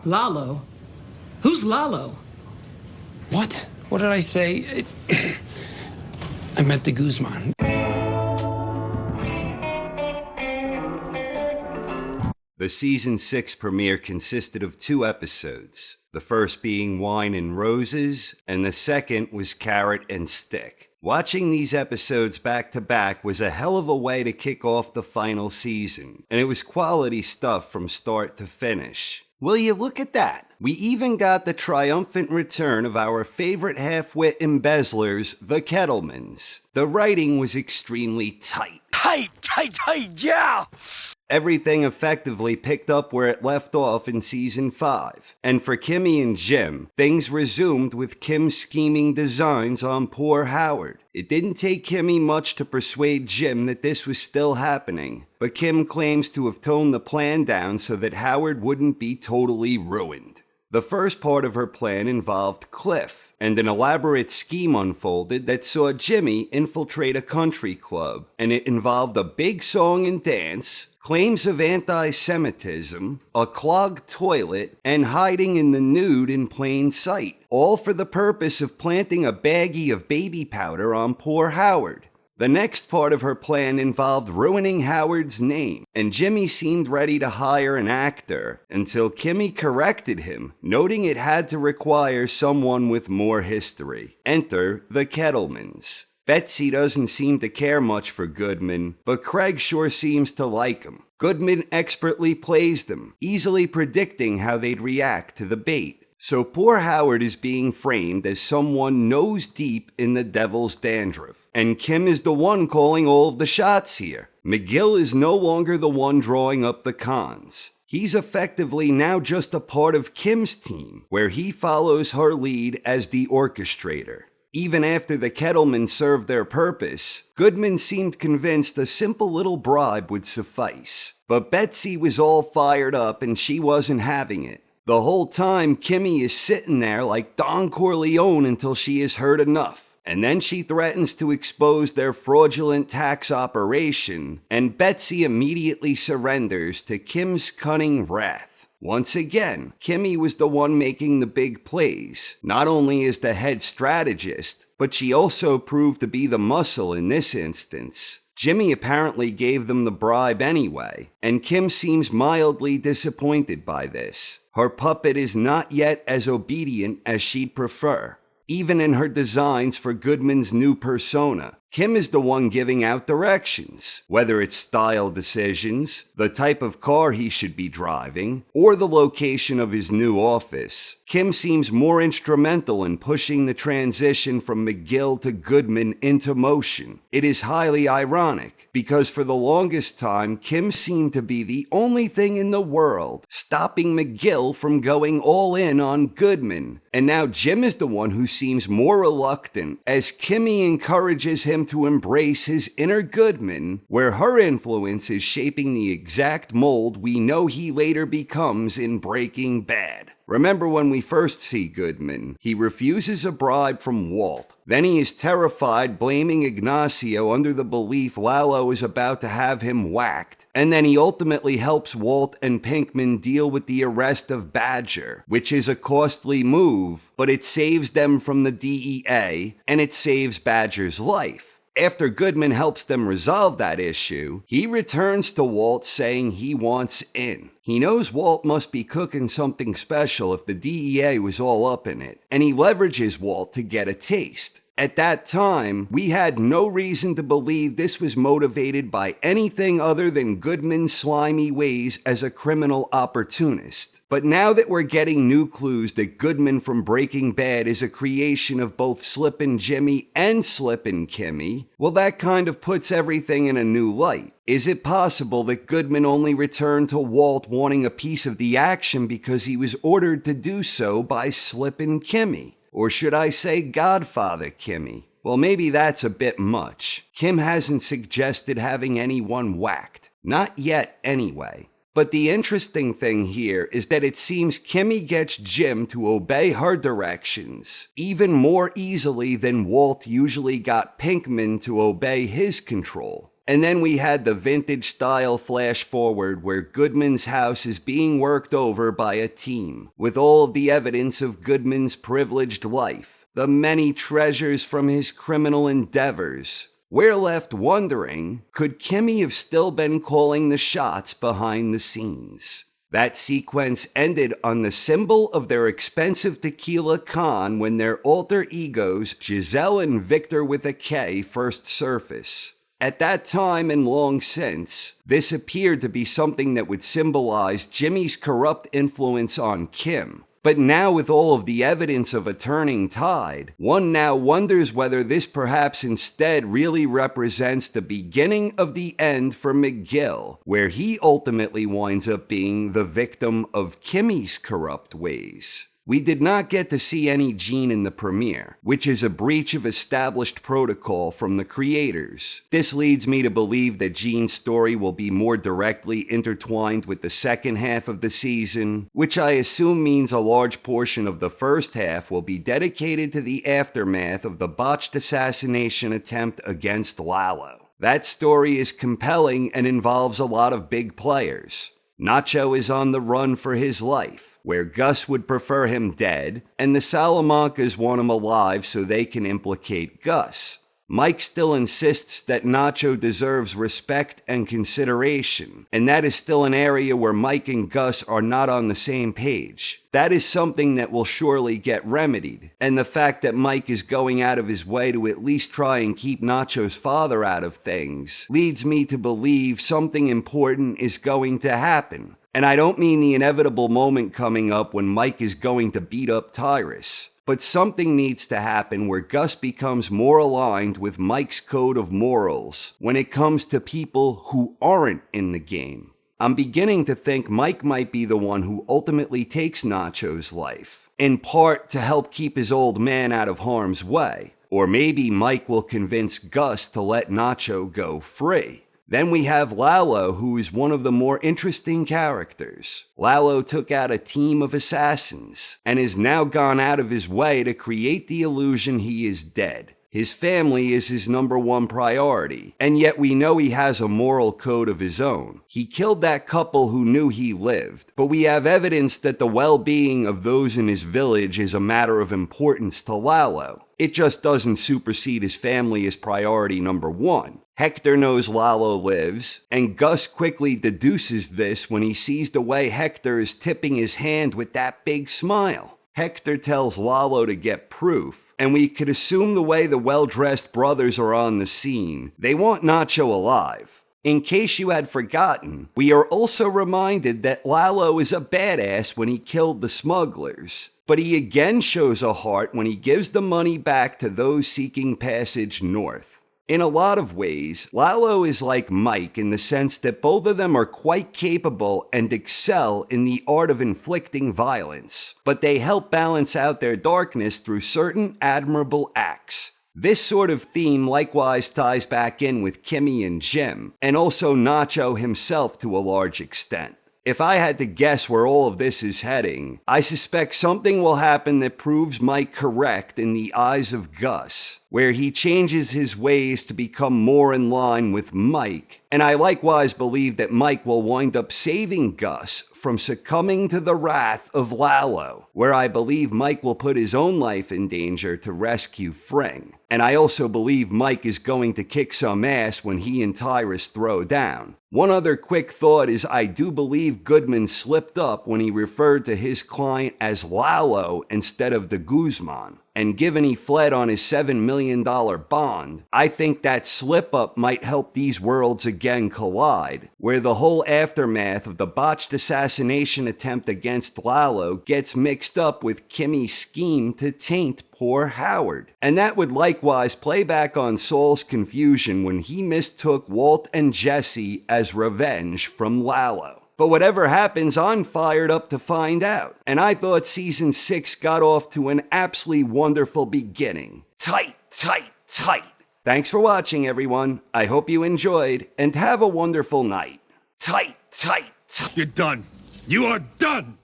Lalo? Who's Lalo? What? What did I say? I meant the Guzman. The season 6 premiere consisted of 2 episodes, the first being Wine and Roses, and the second was Carrot and Stick. Watching these episodes back to back was a hell of a way to kick off the final season, and it was quality stuff from start to finish. Will you look at that? We even got the triumphant return of our favorite half-wit embezzlers, the Kettlemans. The writing was extremely tight. Tight, yeah! Everything effectively picked up where it left off in season 5. And for Kimmy and Jim, things resumed with Kim's scheming designs on poor Howard. It didn't take Kimmy much to persuade Jim that this was still happening, but Kim claims to have toned the plan down so that Howard wouldn't be totally ruined. The first part of her plan involved Cliff, and an elaborate scheme unfolded that saw Jimmy infiltrate a country club, and it involved a big song and dance, claims of anti-Semitism, a clogged toilet, and hiding in the nude in plain sight, all for the purpose of planting a baggie of baby powder on poor Howard. The next part of her plan involved ruining Howard's name, and Jimmy seemed ready to hire an actor until Kimmy corrected him, noting it had to require someone with more history. Enter the Kettlemans. Betsy doesn't seem to care much for Goodman, but Craig sure seems to like him. Goodman expertly plays them, easily predicting how they'd react to the bait. So poor Howard is being framed as someone nose deep in the devil's dandruff. And Kim is the one calling all of the shots here. McGill is no longer the one drawing up the cons. He's effectively now just a part of Kim's team, where he follows her lead as the orchestrator. Even after the Kettlemans served their purpose, Goodman seemed convinced a simple little bribe would suffice. But Betsy was all fired up and she wasn't having it. The whole time, Kimmy is sitting there like Don Corleone until she has heard enough. And then she threatens to expose their fraudulent tax operation, and Betsy immediately surrenders to Kim's cunning wrath. Once again, Kimmy was the one making the big plays, not only as the head strategist, but she also proved to be the muscle in this instance. Jimmy apparently gave them the bribe anyway, and Kim seems mildly disappointed by this. Her puppet is not yet as obedient as she'd prefer. Even in her designs for Goodman's new persona, Kim is the one giving out directions, whether it's style decisions, the type of car he should be driving, or the location of his new office. Kim seems more instrumental in pushing the transition from McGill to Goodman into motion. It is highly ironic, because for the longest time, Kim seemed to be the only thing in the world stopping McGill from going all in on Goodman. And now Jim is the one who seems more reluctant, as Kimmy encourages him to embrace his inner Goodman, where her influence is shaping the exact mold we know he later becomes in Breaking Bad. Remember when we first see Goodman, he refuses a bribe from Walt. Then he is terrified, blaming Ignacio under the belief Lalo is about to have him whacked. And then he ultimately helps Walt and Pinkman deal with the arrest of Badger, which is a costly move, but it saves them from the DEA, and it saves Badger's life. After Goodman helps them resolve that issue, he returns to Walt saying he wants in. He knows Walt must be cooking something special if the DEA was all up in it, and he leverages Walt to get a taste. At that time, we had no reason to believe this was motivated by anything other than Goodman's slimy ways as a criminal opportunist. But now that we're getting new clues that Goodman from Breaking Bad is a creation of both Slippin' Jimmy and Slippin' Kimmy, well, that kind of puts everything in a new light. Is it possible that Goodman only returned to Walt wanting a piece of the action because he was ordered to do so by Slippin' Kimmy? Or should I say Godfather Kimmy? Well, maybe that's a bit much. Kim hasn't suggested having anyone whacked. Not yet, anyway. But the interesting thing here is that it seems Kimmy gets Jim to obey her directions even more easily than Walt usually got Pinkman to obey his control. And then we had the vintage-style flash forward where Goodman's house is being worked over by a team, with all of the evidence of Goodman's privileged life, the many treasures from his criminal endeavors. We're left wondering, could Kimmy have still been calling the shots behind the scenes? That sequence ended on the symbol of their expensive tequila con when their alter egos, Giselle and Victor with a K, first surface. At that time and long since, this appeared to be something that would symbolize Jimmy's corrupt influence on Kim. But now with all of the evidence of a turning tide, one now wonders whether this perhaps instead really represents the beginning of the end for McGill, where he ultimately winds up being the victim of Kimmy's corrupt ways. We did not get to see any Gene in the premiere, which is a breach of established protocol from the creators. This leads me to believe that Gene's story will be more directly intertwined with the second half of the season, which I assume means a large portion of the first half will be dedicated to the aftermath of the botched assassination attempt against Lalo. That story is compelling and involves a lot of big players. Nacho is on the run for his life, where Gus would prefer him dead, and the Salamancas want him alive so they can implicate Gus. Mike still insists that Nacho deserves respect and consideration, and that is still an area where Mike and Gus are not on the same page. That is something that will surely get remedied, and the fact that Mike is going out of his way to at least try and keep Nacho's father out of things leads me to believe something important is going to happen. And I don't mean the inevitable moment coming up when Mike is going to beat up Tyrus. But something needs to happen where Gus becomes more aligned with Mike's code of morals when it comes to people who aren't in the game. I'm beginning to think Mike might be the one who ultimately takes Nacho's life, in part to help keep his old man out of harm's way. Or maybe Mike will convince Gus to let Nacho go free. Then we have Lalo, who is one of the more interesting characters. Lalo took out a team of assassins and has now gone out of his way to create the illusion he is dead. His family is his number one priority, and yet we know he has a moral code of his own. He killed that couple who knew he lived, but we have evidence that the well-being of those in his village is a matter of importance to Lalo. It just doesn't supersede his family as priority number one. Hector knows Lalo lives, and Gus quickly deduces this when he sees the way Hector is tipping his hand with that big smile. Hector tells Lalo to get proof, and we could assume the way the well-dressed brothers are on the scene, they want Nacho alive. In case you had forgotten, we are also reminded that Lalo is a badass when he killed the smugglers, but he again shows a heart when he gives the money back to those seeking passage north. In a lot of ways, Lalo is like Mike in the sense that both of them are quite capable and excel in the art of inflicting violence, but they help balance out their darkness through certain admirable acts. This sort of theme likewise ties back in with Kimmy and Jim, and also Nacho himself to a large extent. If I had to guess where all of this is heading, I suspect something will happen that proves Mike correct in the eyes of Gus, where he changes his ways to become more in line with Mike, and I likewise believe that Mike will wind up saving Gus from succumbing to the wrath of Lalo, where I believe Mike will put his own life in danger to rescue Fring. And I also believe Mike is going to kick some ass when he and Tyrus throw down. One other quick thought is I do believe Goodman slipped up when he referred to his client as Lalo instead of the Guzman. And given he fled on his $7 million bond, I think that slip-up might help these worlds again collide, where the whole aftermath of the botched assassination attempt against Lalo gets mixed up with Kimmy's scheme to taint poor Howard. And that would likewise play back on Saul's confusion when he mistook Walt and Jesse as revenge from Lalo. But whatever happens, I'm fired up to find out. And I thought Season 6 got off to an absolutely wonderful beginning. Tight, tight, tight. Thanks for watching, everyone. I hope you enjoyed, and have a wonderful night. Tight, tight, tight. You're done. You are done!